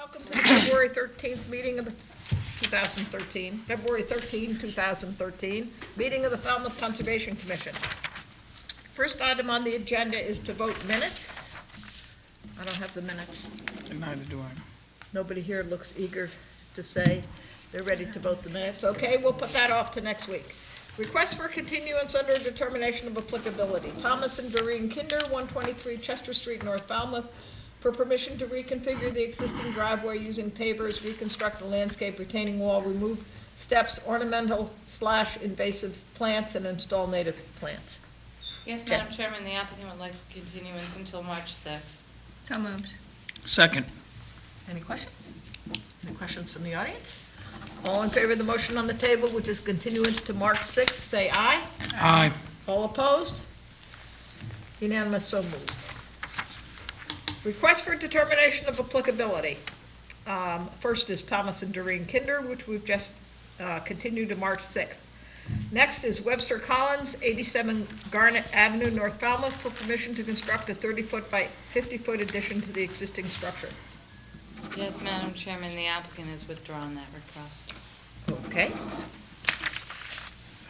Welcome to the February 13th meeting of the 2013, February 13, 2013, meeting of the Falmouth Conservation Commission. First item on the agenda is to vote minutes. I don't have the minutes. And neither do I. Nobody here looks eager to say they're ready to vote the minutes. Okay, we'll put that off to next week. Request for continuance under determination of applicability. Thomas and Doreen Kinder, 123 Chester Street, North Falmouth, for permission to reconfigure the existing driveway using pavers, reconstruct the landscape retaining wall, remove steps, ornamental/invasive plants, and install native plants. Yes, Jen. Madam Chairman, the applicant would like continuance until March 6th. So moved. Second. Any questions? Any questions from the audience? All in favor of the motion on the table, which is continuance to March 6th, say aye. Aye. All opposed? Unanimous, so moved. Request for determination of applicability. First is Thomas and Doreen Kinder, which we've just continued to March 6th. Next is Webster Collins, 87 Garnet Avenue, North Falmouth, for permission to construct a 30-foot by 50-foot addition to the existing structure. Yes, Madam Chairman, the applicant has withdrawn that request. Okay.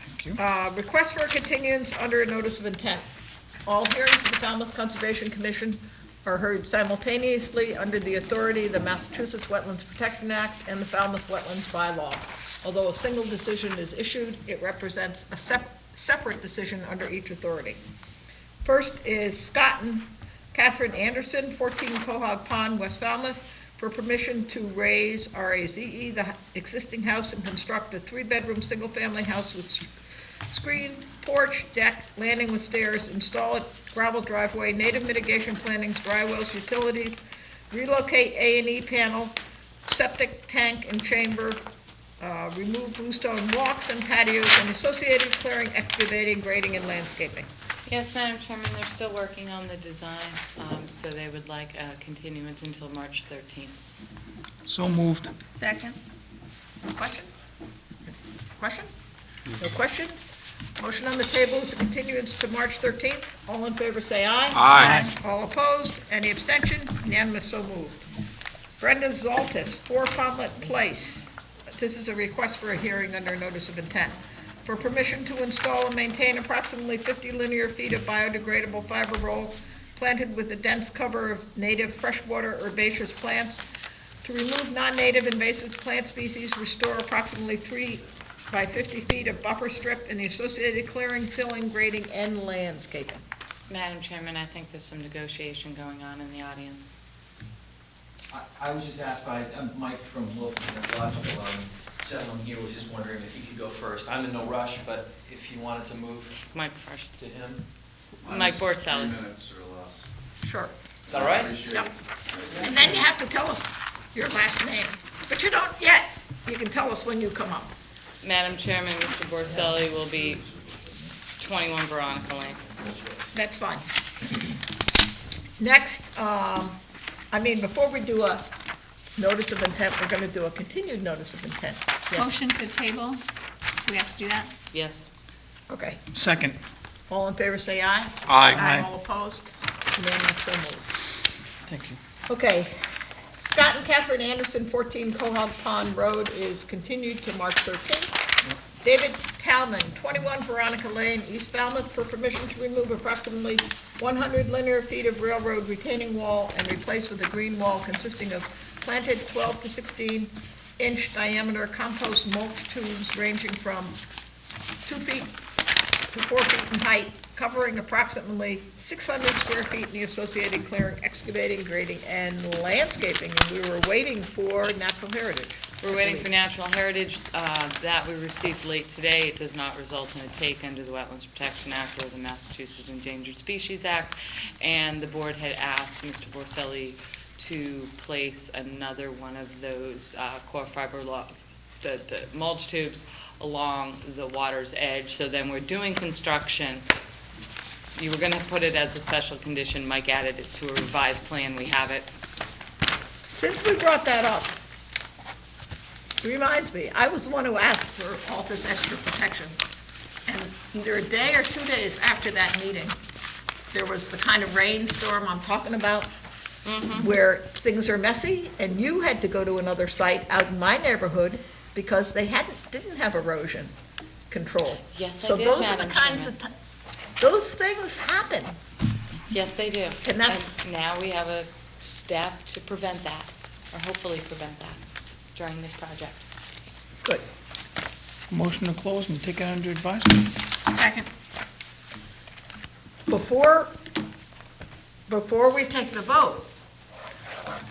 Thank you. Request for a continuance under a notice of intent. All hearings of the Falmouth Conservation Commission are heard simultaneously under the authority of the Massachusetts Wetlands Protection Act and the Falmouth Wetlands Bylaw. Although a single decision is issued, it represents a separate decision under each authority. First is Scott and Catherine Anderson, 14 Quahog Pond, West Falmouth, for permission to raise RAZE, the existing house, and construct a 3-bedroom, single-family house with screen, porch, deck, landing with stairs, install a gravel driveway, native mitigation plantings, dry wells, utilities, relocate A&E panel, septic tank and chamber, remove bluestone walks and patios, and associated clearing, excavating, grading, and landscaping. Yes, Madam Chairman, they're still working on the design, so they would like a continuance until March 13th. So moved. Second. Question? Question? No question? Motion on the table is a continuance to March 13th. All in favor, say aye. Aye. All opposed? Any abstention? Unanimous, so moved. Brenda Zoltis, 4 Falmouth Place. This is a request for a hearing under notice of intent. For permission to install and maintain approximately 50 linear feet of biodegradable fiber roll planted with a dense cover of native freshwater herbaceous plants. To remove non-native invasive plant species, restore approximately 3 by 50 feet of buffer strip and the associated clearing, filling, grading, and landscaping. Madam Chairman, I think there's some negotiation going on in the audience. I was just asked by Mike from Wilton Ecological, gentleman here was just wondering if he could go first. I'm in no rush, but if you wanted to move Mike first. to him. Mike Borselli. 3 minutes or less. Sure. Is that all right? Appreciate Yep. it. And then you have to tell us your last name, but you don't yet. You can tell us when you come up. Madam Chairman, Mr. Borselli will be 21 Veronica Lane. That's fine. Next, before we do a notice of intent, we're gonna do a continued notice of intent. Yes. Motion to table. Do we have to do that? Yes. Okay. Second. All in favor, say aye. Aye. All opposed? Unanimous, so moved. Thank you. Okay. Scott and Catherine Anderson, 14 Quahog Pond Road, is continued to March 13th. David Talman, 21 Veronica Lane, East Falmouth, for permission to remove approximately 100 linear feet of railroad retaining wall and replace with a green wall consisting of planted 12 to 16-inch diameter compost mulch tubes ranging from 2 feet to 4 feet in height, covering approximately 600 square feet in the associated clearing, excavating, grading, and landscaping. And we were waiting for natural heritage. We're waiting for natural heritage that we received late today. It does not result in a take under the Wetlands Protection Act or the Massachusetts Endangered Species Act. And the board had asked Mr. Borselli to place another one of those core fiber the mulch tubes along the water's edge. So then we're doing construction. You were going to put it as a special condition. Mike added it to a revised plan. We have it. Since we brought that up, it reminds me, I was the one who asked for all this extra protection. And either a day or 2 days after that meeting, there was the kind of rainstorm I'm talking about. where things are messy, and you had to go to another site out in my neighborhood because they didn't have erosion control. Yes, I So did, those are the Madam kinds Chairman. of, those things happen. Yes, they do. And that's- now we have a step to prevent that, or hopefully prevent that during this project. Good. Motion to close and take it under advisement. Second. Before we take the vote,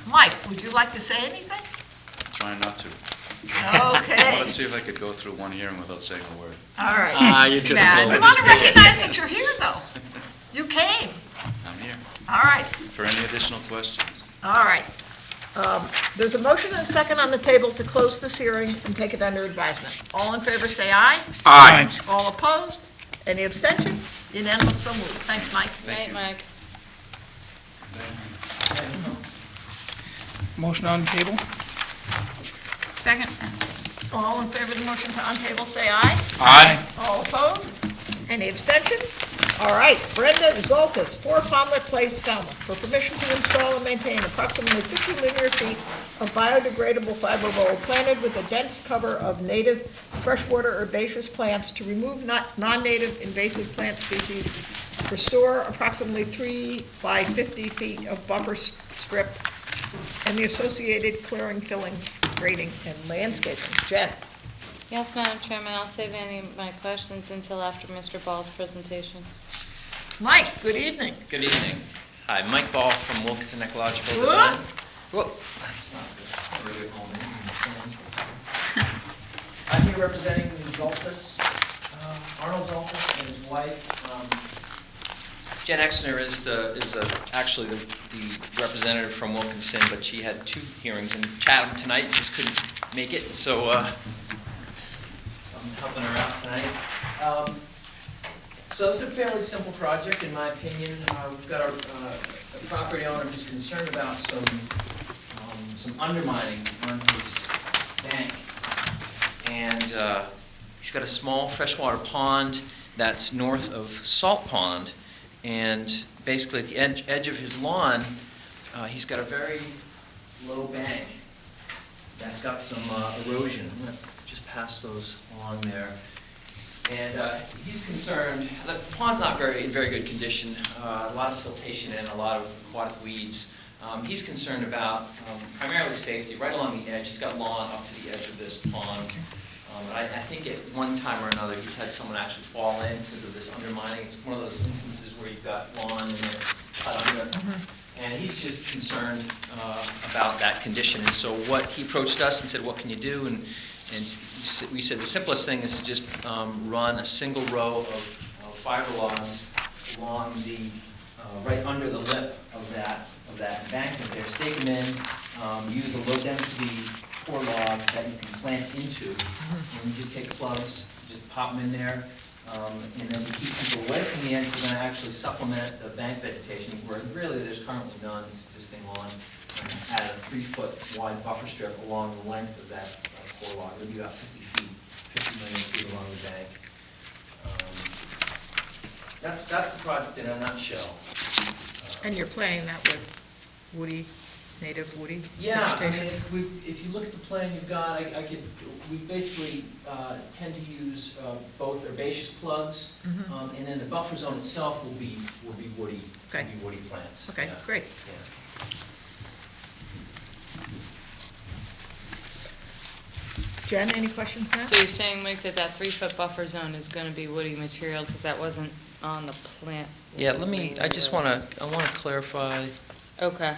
Mike, would you like to say anything? Trying not to. I Okay, want to see if I could go through one hearing without saying a word. all right. You Too bad. We want to recognize that you're here, though. You came. I'm here All right, for any additional questions. all right. There's a motion and a second on the table to close this hearing and take it under advisement. All in favor, say aye. Aye. All opposed? Any abstention? Unanimous, so moved. Thanks, Mike. Right, Mike? Motion on the table? Second. All in favor of the motion to on table, say aye. Aye. All opposed? Any abstention? All right, Brenda Zolkis, 4 Falmouth Place, Falmouth, for permission to install and maintain approximately 50 linear feet of biodegradable fiber roll planted with a dense cover of native freshwater herbaceous plants to remove non-native invasive plant species, restore approximately 3 by 50 feet of buffer strip, and the associated clearing, filling, grading, and landscaping. Jen? Yes, Madam Chairman, I'll save any of my questions until after Mr. Ball's presentation. Mike, good evening. Good evening. Hi, Mike Ball from Wilkinson Ecological Whoop. Design. Whoa, that's not good. Very good moment. I'm here representing Zolfus, Arnold Zolfus and his wife. Jen Exner is actually the representative from Wilkinson, but she had 2 hearings in Chatham tonight, just couldn't make it, so I'm helping her out tonight. So it's a fairly simple project, in my opinion. We've got a property owner who's concerned about some undermining on his bank. And he's got a small freshwater pond that's north of Salt Pond. And basically at the edge of his lawn, he's got a very low bank that's got some erosion. I'm going to just pass those along there. And he's concerned, the pond's not in very good condition, a lot of siltation and a lot of aquatic weeds. He's concerned about primarily safety, right along the edge. He's got lawn up to the edge of this pond. I think at one time or another, he's had someone actually fall in because of this undermining. It's one of those instances where you've got lawn and then it's cut under. And he's just concerned about that condition. And so what he approached us and said, what can you do? And we said the simplest thing is to just run a single row of fiber logs along the, right under the lip of that embankment there. Stake them in, use a low density core log that you can plant into. And you just take plugs, just pop them in there. And then to keep people away from the edge, we're going to actually supplement the bank vegetation where really there's currently none, it's existing lawn. And add a 3-foot wide buffer strip along the length of that core log. It'll be about 50 feet, 50 million feet along the bank. That's the project in a nutshell. And you're planning that with woody, native woody Yeah, I mean, vegetation? if you look at the plan you've got, we basically tend to use both herbaceous plugs, and then the buffer zone itself will be woody, Okay. woody plants. Okay, Yeah. great. Yeah. Jen, any questions now? So you're saying, Mike, that 3-foot buffer zone is going to be woody material because that wasn't on the plant? Yeah, I want to clarify. Okay.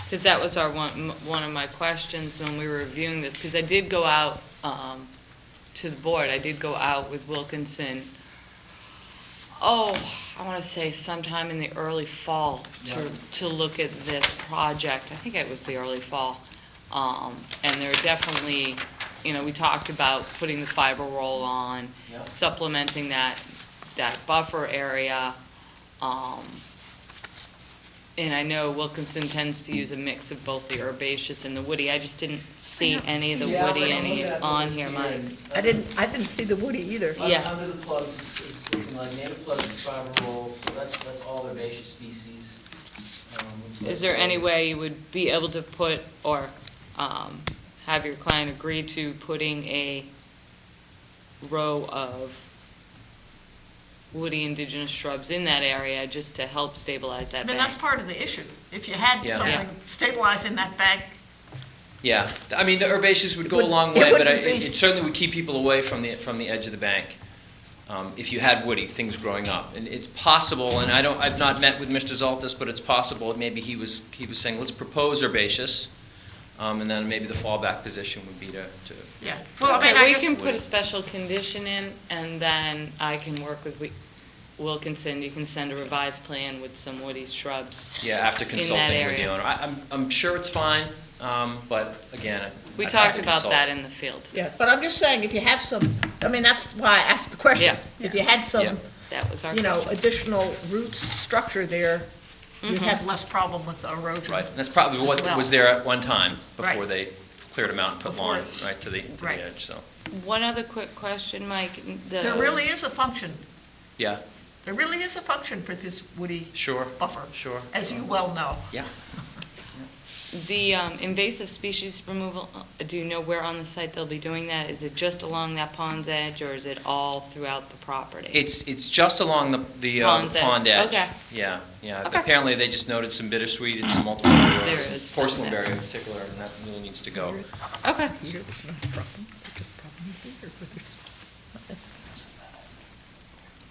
Because that was one of my questions when we were reviewing this, because I did go out to the board, I did go out with Wilkinson, I want to say sometime in the early fall to look at this project. I think it was the early fall. And there are definitely, we talked about putting the fiber roll on, Yep. supplementing that buffer area. And I know Wilkinson tends to use a mix of both the herbaceous and the woody. I just didn't see any of the Yeah, woody but I'm looking at on this here, Mike. and I didn't see the woody either. Yeah. Under the plugs, it's looking like native plugs and fiber roll, so that's all herbaceous species. Is there any way you would be able to put, or have your client agree to putting a row of woody indigenous shrubs in that area just to help stabilize I that mean, bank? that's part of the issue. If you had Yeah. something stabilizing that bank, Yeah, I mean, the herbaceous would go a Wouldn't- long it way, but wouldn't be- it certainly would keep people away from the edge of the bank. If you had woody, things growing up. And it's possible, and I've not met with Mr. Zaltis, but it's possible, maybe he was saying, let's propose herbaceous, and then maybe the fallback position would be to yeah. Well, I mean, Okay, I we just, can put a special condition in, and then I can work with Wilkinson. You can send a revised plan with some woody shrubs. yeah, after that consulting with the area. owner. I'm sure it's fine, but again, We I'd have talked to about consult. that in the field. yeah, but I'm just saying, if you have some, I mean, that's why I asked the question. Yeah. If you had Yeah. some, That was our you know, question. additional roots structure there, you'd have less problem with the erosion. Right, and that's probably what as well. was there at one time, before Right. they cleared them out and put Before- lawn right to the right. edge, so, One other quick question, Mike. There really is a function, yeah, there really is a function for this woody sure, buffer, sure. as you well know. Yeah. The invasive species removal, do you know where on the site they'll be doing that? Is it just along that pond's edge, or is it all throughout the property? It's just along the Pond's edge. pond edge. Okay. Yeah, yeah. Okay. Apparently, they just noted some bittersweet and some multiple There rows. is some Porcelain there. berry in particular, and that really needs to go. Okay. Here, there's not a problem, because the problem is bigger, but there's nothing.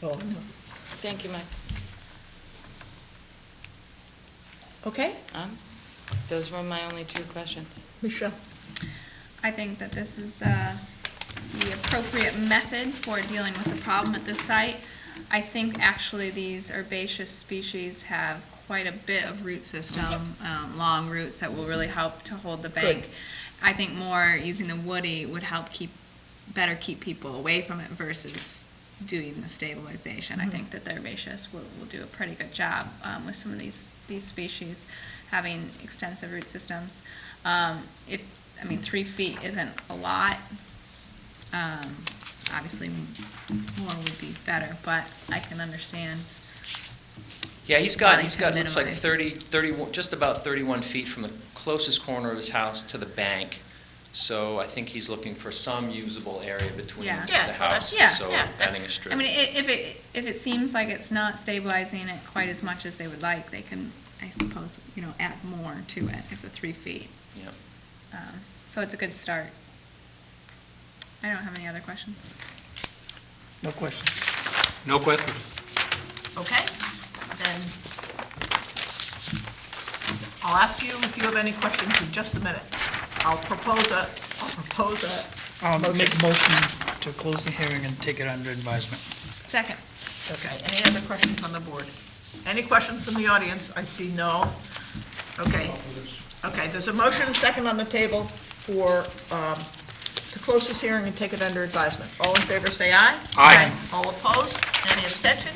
Oh, no. Thank you, Mike. Okay, Those were my only two questions. Michelle? I think that this is the appropriate method for dealing with the problem at this site. I think actually these herbaceous species have quite a bit of root system, long roots that will really help to hold the bank. Good. I think more using the woody would help better keep people away from it versus doing the stabilization. I think that the herbaceous will do a pretty good job with some of these species having extensive root systems. 3 feet isn't a lot. Obviously, more would be better, but I can understand. Yeah, he's got, Wanting to looks like minimize 31, just about 31 feet from the closest corner of his house to the bank. So I think he's looking for some usable area between Yeah. the Yeah, well, house, that's- so yeah, adding a that's- strip. I mean, if it seems like it's not stabilizing it quite as much as they would like, they can, I suppose, add more to it if the 3 feet. Yep. So it's a good start. I don't have any other questions. No questions. No question. Okay, then I'll ask you if you have any questions in just a minute. I'll propose a I'll Motion. make a motion to close the hearing and take it under advisement. Second. okay, any other questions on the board? Any questions from the audience? I see no. Okay, there's a motion and second on the table for, to close this hearing and take it under advisement. All in favor, say aye. Aye. All opposed? Any abstention?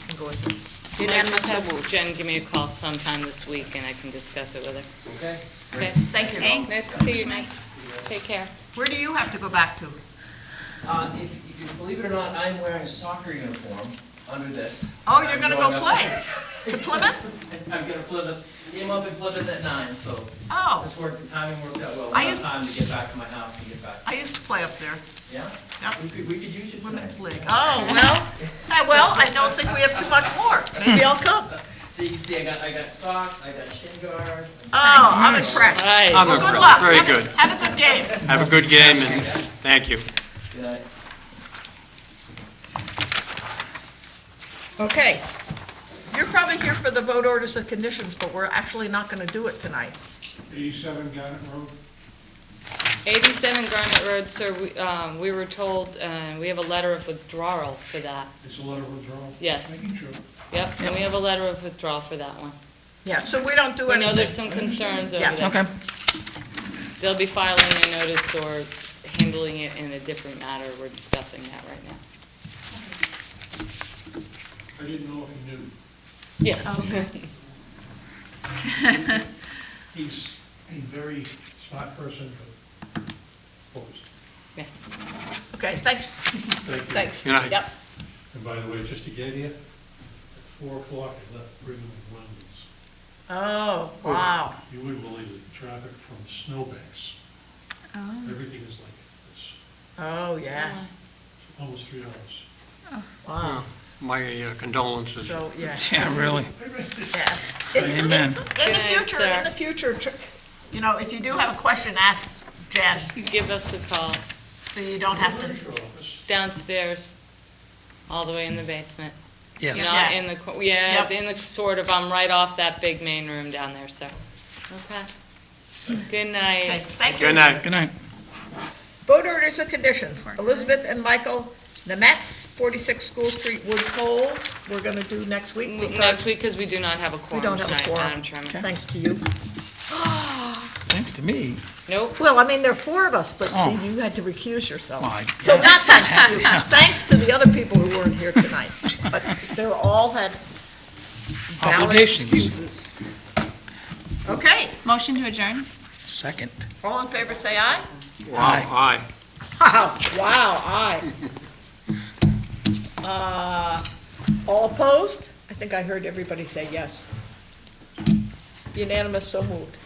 We'll go with it. Unanimous, so Have moved. Jen give me a call sometime this week, and I can discuss it with her. Okay. Okay? Thank you. Thanks. Nice to see you, Mike. Take care. Where do you have to go back to? If you believe it or not, I'm wearing a soccer uniform under this. Oh, you're gonna go I'm going play? To Plymouth? I'm gonna Plymouth, game up in Plymouth at 9, so Oh, this worked, the timing worked out well. I Enough used- time to get back to my house and get back. I used to play up there. Yeah? Yep. We could use you tonight. Women's League. Oh, well, I don't think we have too much more. Maybe I'll come. So you can see, I got socks, I got shin guards. Oh, I'm impressed. Nice. I'm Well, good impressed. luck. Very Have a- good. Have a good game. Have a good game, and thank you. Good night. Okay. You're probably here for the vote orders of conditions, but we're actually not going to do it tonight. 87 Gannett Road. 87 Garnet Road, sir, we were told, we have a letter of withdrawal for that. It's a letter of withdrawal. Yes. Making sure. Yep, and we have a letter of withdrawal for that one. Yeah, so we don't do We know there's anything. some concerns over Yeah. there. Okay. They'll be filing a notice or handling it in a different matter. We're discussing that right now. I didn't know he knew. Yes. He's a very smart person, but opposed. Yes. Okay, thanks. Thank you. Thanks. Good night. Yep. And by the way, just to get here, at 4 o'clock, I left Brigham and Wendy's. Oh, wow. You wouldn't believe the traffic from the snowbanks. Oh, Everything is like this, Oh, yeah, almost 3 hours. wow. My condolences. So, yeah. Yeah, really. Yeah. Amen. In the future, you know, if you do have a question, ask Jen, Give us a call so you don't have to. Register office. downstairs, all the way in the basement. Yes. Not Yeah. in the, yeah, Yep. in the, sort of, I'm right off that big main room down there, so. Okay. Good Okay, night. thank you. Good night. Good night. Vote orders and conditions. Elizabeth and Michael Nemetz, 46 School Street, Woods Hole. We're gonna do next week Next because, week, because we do not have a We quorum don't have a tonight, quorum. Madam Chairman. Okay. thanks to you. Thanks to me. Nope. Well, I mean, there are 4 of us, but Oh. see, you had to recuse yourself. Well, So not thanks to you, thanks to the other people who weren't here tonight. But they all had valid Obligations. excuses. Okay, motion to adjourn? Second. all in favor, say aye. Wow, aye. Wow, aye. All opposed? I think I heard everybody say yes. Unanimous, so moved.